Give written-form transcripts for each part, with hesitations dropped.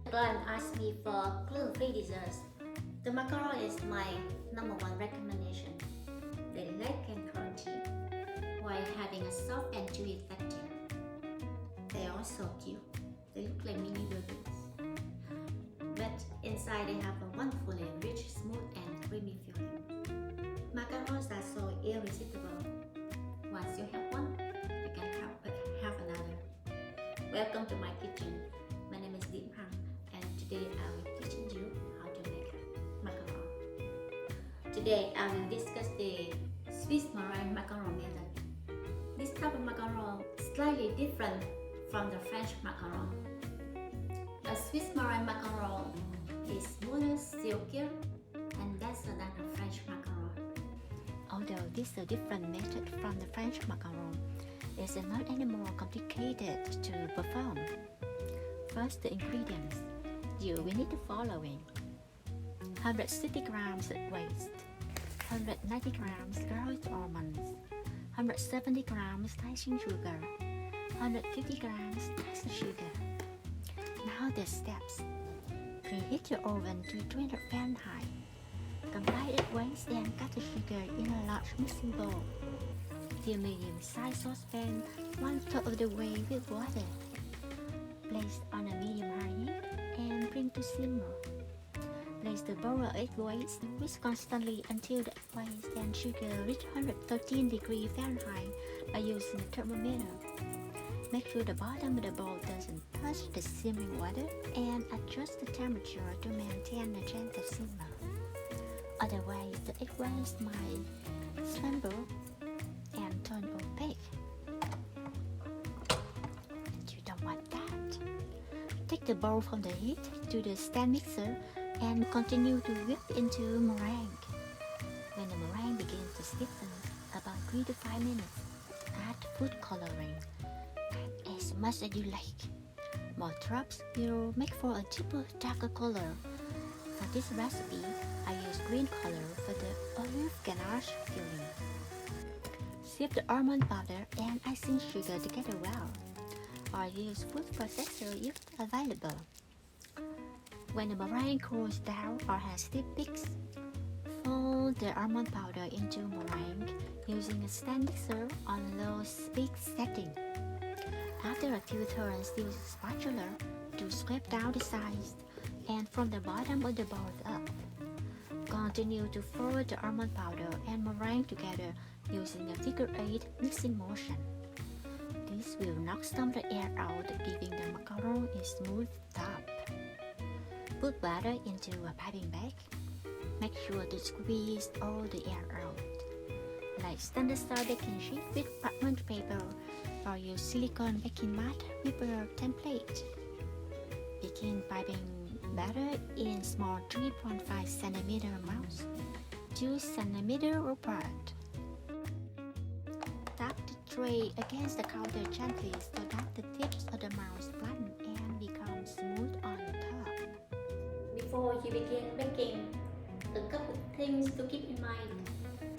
Client asked me for gluten-free desserts. The macaron is my number one recommendation. They light and crunchy while having a soft and chewy texture. They are so cute. They look like mini burgers. But inside they have a wonderfully rich, smooth and creamy filling. Macarons are so irresistible. Once you have one, you can help but have another. Welcome to my kitchen. My name is Deep Hằng and today I will teach you how to make macaron. Today I will discuss the Swiss meringue macaron method. This type of macaron is slightly different from the French macaron. A Swiss meringue macaron is smoother, silkier, and denser than the French macaron. Although this is a different method from the French macaron, it's not any more complicated to perform. First, the ingredients. You will need the following: 160 grams waste, 190 grams ground almonds, 170 grams icing sugar, 150 grams tester sugar. Now the steps. Preheat your oven to 200 Fahrenheit. Combine it waste and cut the sugar in a large mixing bowl. Fill medium-sized saucepan 1/3 of the way with water. Place on a medium-high heat and bring to simmer. Place the bowl of egg whites, whisk constantly until the egg whites and sugar reach 113 degrees Fahrenheit by using a thermometer. Make sure the bottom of the bowl doesn't touch the simmering water and adjust the temperature to maintain a gentle simmer. Otherwise, the egg whites might scramble and turn opaque. You don't want that. Take the bowl from the heat to the stand mixer and continue to whip into meringue. When the meringue begins to stiffen, about 3 to 5 minutes, add food coloring. Add as much as you like. More drops will make for a deeper, darker color. For this recipe, I use green color for the olive ganache filling. Sieve the almond powder and icing sugar together well, or use food processor if available. When the meringue cools down or has stiff peaks, fold the almond powder into meringue using a stand mixer on low speed setting. After a few turns, use a spatula to scrape down the sides and from the bottom of the bowl up. Continue to fold the almond powder and meringue together using a figure-8 mixing motion. This will knock some of the air out, giving the macaron a smooth top. Put batter into a piping bag. Make sure to squeeze all the air out. Like standard style baking sheet with parchment paper, or use silicone baking mat with a template. Begin piping batter in small 3.5 cm amounts, 2 cm apart. Tap the tray against the counter gently so that the tips of the mouse flatten and become smooth on the top. Before you begin baking, a couple of things to keep in mind.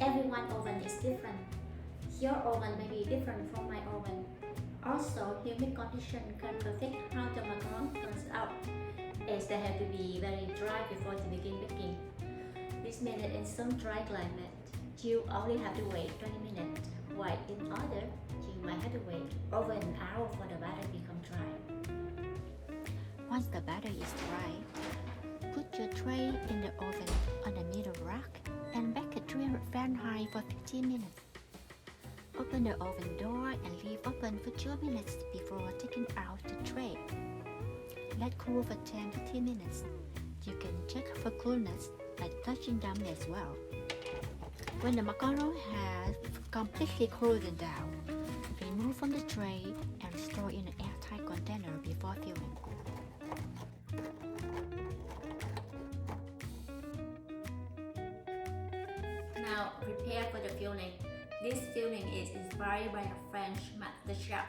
Everyone's oven is different. Your oven may be different from my oven. Also, humid condition can affect how the macaron turns out, as they have to be very dry before you begin baking. This means that in some dry climate, you only have to wait 20 minutes, while in other, you might have to wait over an hour for the batter to become dry. Once the batter is dry, put your tray in the oven on the middle rack and bake at 300 Fahrenheit for 15 minutes. Open the oven door and leave open for 2 minutes before taking out the tray. Let cool for 10-15 minutes. You can check for coolness by touching them as well. When the macaron has completely cooled down, remove from the tray and store in an airtight container before filling. Now prepare for the filling. This filling is inspired by a French master chef.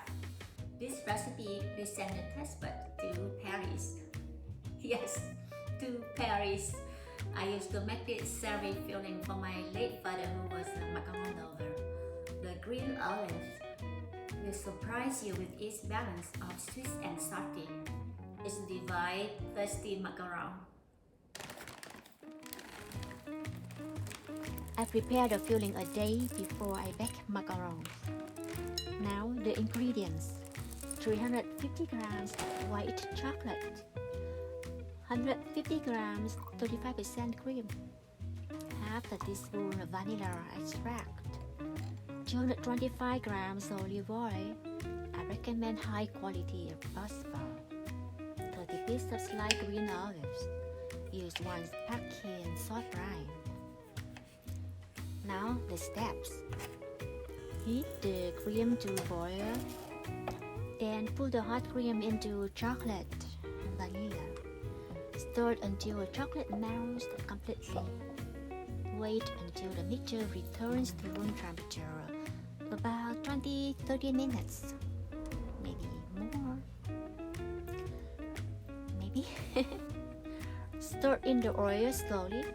This recipe will send a test bud to Paris. Yes, to Paris. I used to make this savory filling for my late father who was a macaron lover. The green olive will surprise you with its balance of sweet and salty. is divide festive macaron. I prepare the filling a day before I bake macarons. Now the ingredients: 350 grams white chocolate, 150 grams 35% cream, half a teaspoon of vanilla extract, 225 grams olive oil. I recommend high quality of phosphor. 30 pieces of sliced green olives. Use once packed in soft brine. Now the steps. Heat the cream to boil. Then put the hot cream into chocolate and vanilla. Stir until chocolate melts completely. Wait until the mixture returns to room temperature, about 20-30 minutes. Maybe more. Maybe. Stir in the oil slowly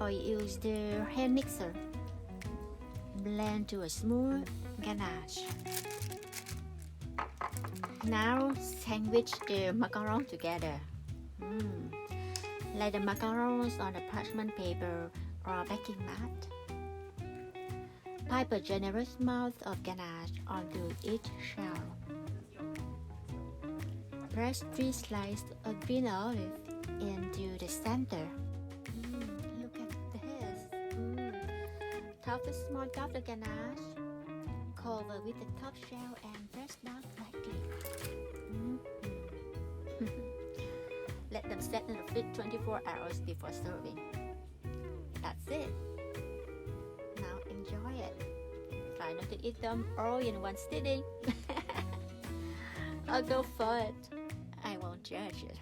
or use the hand mixer. Blend to a smooth ganache. Now sandwich the macarons together. Lay the macarons on a parchment paper or baking mat. Pipe a generous amount of ganache onto each shell. Press 3 slices of green olive into the center. Look at this. Top a small dot of ganache. Cover with the top shell and press down lightly. Let them set in the fridge 24 hours before serving. That's it. Now enjoy it. Try not to eat them all in one sitting. I'll go for it. I won't judge it.